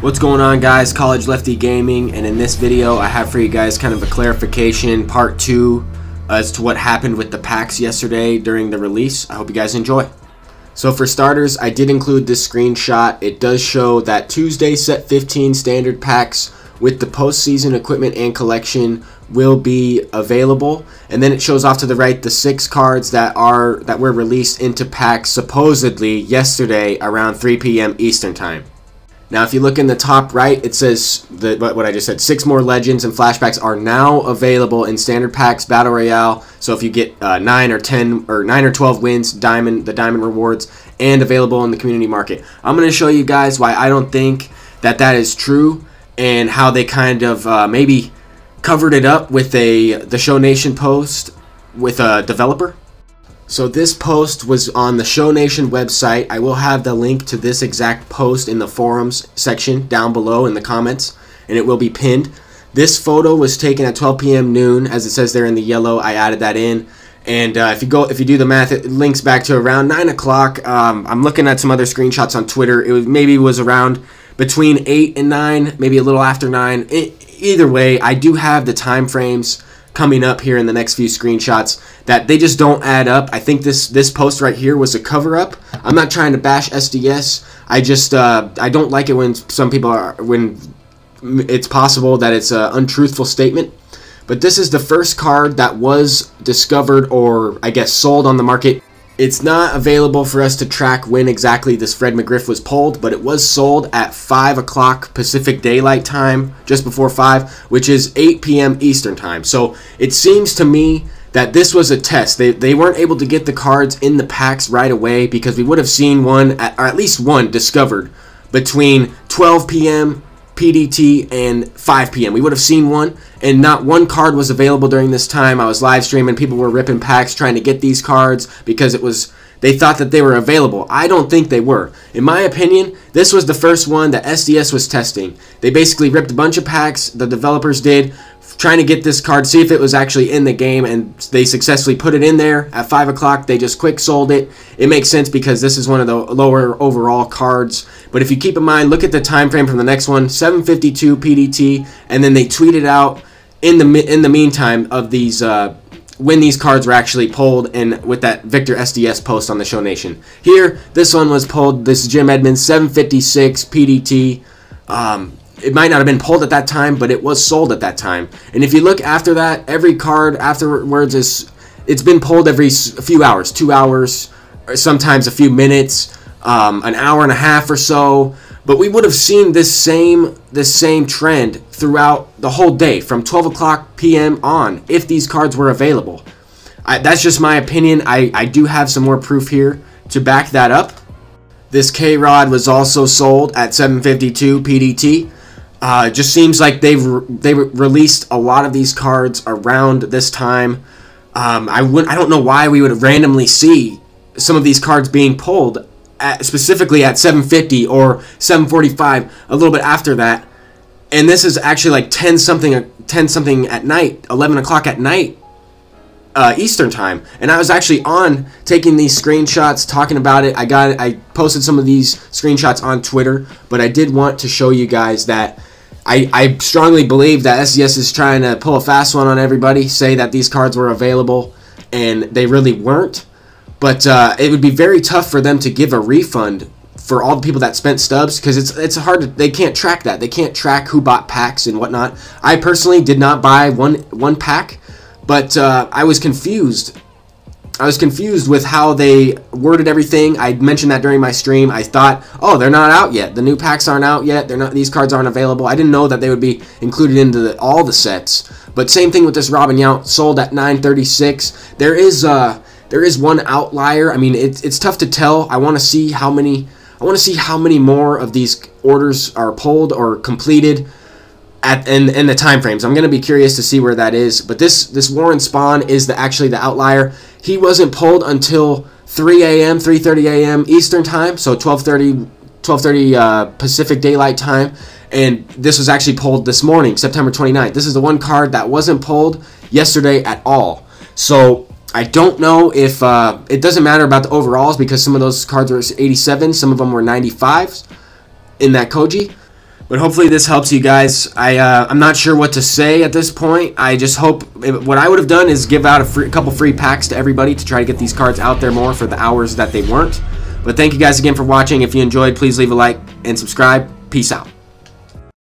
What's going on, guys? College Lefty Gaming, and in this video I have for you guys kind of a clarification part 2 as to what happened with the packs yesterday during the release. I hope you guys enjoy. So for starters, I did include this screenshot. It does show that Tuesday set 15 standard packs with the postseason equipment and collection will be available, and then it shows off to the right the 6 cards that were released into packs supposedly yesterday around 3 p.m. Eastern time. Now, if you look in the top right, it says what I just said. 6 more legends and flashbacks are now available in standard packs, battle royale. So if you get 9 or 10 or 9 or 12 wins, the diamond rewards, and available in the community market. I'm going to show you guys why I don't think that is true, and how they kind of maybe covered it up with the Show Nation post with a developer. So this post was on the Show Nation website. I will have the link to this exact post in the forums section down below in the comments, and it will be pinned. This photo was taken at 12 p.m. noon, as it says there in the yellow. I added that in, and if you do the math, it links back to around 9 o'clock. I'm looking at some other screenshots on Twitter. It was around between 8 and 9, maybe a little after 9. Either way, I do have the time frames coming up here in the next few screenshots that they just don't add up. I think this post right here was a cover-up. I'm not trying to bash SDS. I just I don't like it when it's possible that it's an untruthful statement. But this is the first card that was discovered, or I guess sold on the market. It's not available for us to track when exactly this Fred McGriff was pulled, but it was sold at 5 o'clock Pacific Daylight Time, just before 5, which is 8 p.m. Eastern Time. So it seems to me that this was a test. They weren't able to get the cards in the packs right away, because we would have seen one, or at least one, discovered between 12 p.m. PDT and 5 p.m. We would have seen one, and not one card was available during this time. I was live streaming. People were ripping packs trying to get these cards because they thought that they were available. I don't think they were. In my opinion, this was the first one that SDS was testing. They basically ripped a bunch of packs, the developers did, trying to get this card, see if it was actually in the game, and they successfully put it in there at 5 o'clock. They just quick sold it. It makes sense because this is one of the lower overall cards. But if you keep in mind, look at the time frame from the next one, 7:52 PDT, and then they tweeted out in the meantime of these when these cards were actually pulled, and with that Victor SDS post on the Show Nation. Here, this one was pulled. This is Jim Edmonds, 7:56 PDT. It might not have been pulled at that time, but it was sold at that time. And if you look after that, every card afterwards it's been pulled every few hours, 2 hours, or sometimes a few minutes, an hour and a half or so. But we would have seen this same trend throughout the whole day from 12 o'clock p.m. on if these cards were available. That's just my opinion. I do have some more proof here to back that up. This K-Rod was also sold at 7:52 PDT. It just seems like they released a lot of these cards around this time. I don't know why we would randomly see some of these cards being pulled specifically at 7:50 or 7:45, a little bit after that. And this is actually like 10 something at night, 11 o'clock at night, Eastern time. And I was actually on taking these screenshots, talking about it. I posted some of these screenshots on Twitter, but I did want to show you guys that I strongly believe that SDS is trying to pull a fast one on everybody, say that these cards were available, and they really weren't. But it would be very tough for them to give a refund for all the people that spent stubs, because it's hard. They can't track that. They can't track who bought packs and whatnot. I personally did not buy one pack, but I was confused. I was confused with how they worded everything. I mentioned that during my stream. I thought, oh, they're not out yet. The new packs aren't out yet. These cards aren't available. I didn't know that they would be included into all the sets. But same thing with this Robin Yount, sold at 9:36. There is one outlier. I mean, it's tough to tell. I want to see how many more of these orders are pulled or completed in the time frames. I'm going to be curious to see where that is. But this Warren Spawn is actually the outlier. He wasn't pulled until 3 a.m., 3:30 a.m. Eastern time, so 12:30 Pacific Daylight Time. And this was actually pulled this morning, September 29th. This is the one card that wasn't pulled yesterday at all. So I don't know if it doesn't matter about the overalls, because some of those cards were 87, some of them were 95s in that Koji. But hopefully this helps you guys. I'm not sure what to say at this point. I just hope, what I would have done is give out a couple free packs to everybody to try to get these cards out there more for the hours that they weren't. But thank you guys again for watching. If you enjoyed, please leave a like and subscribe. Peace out.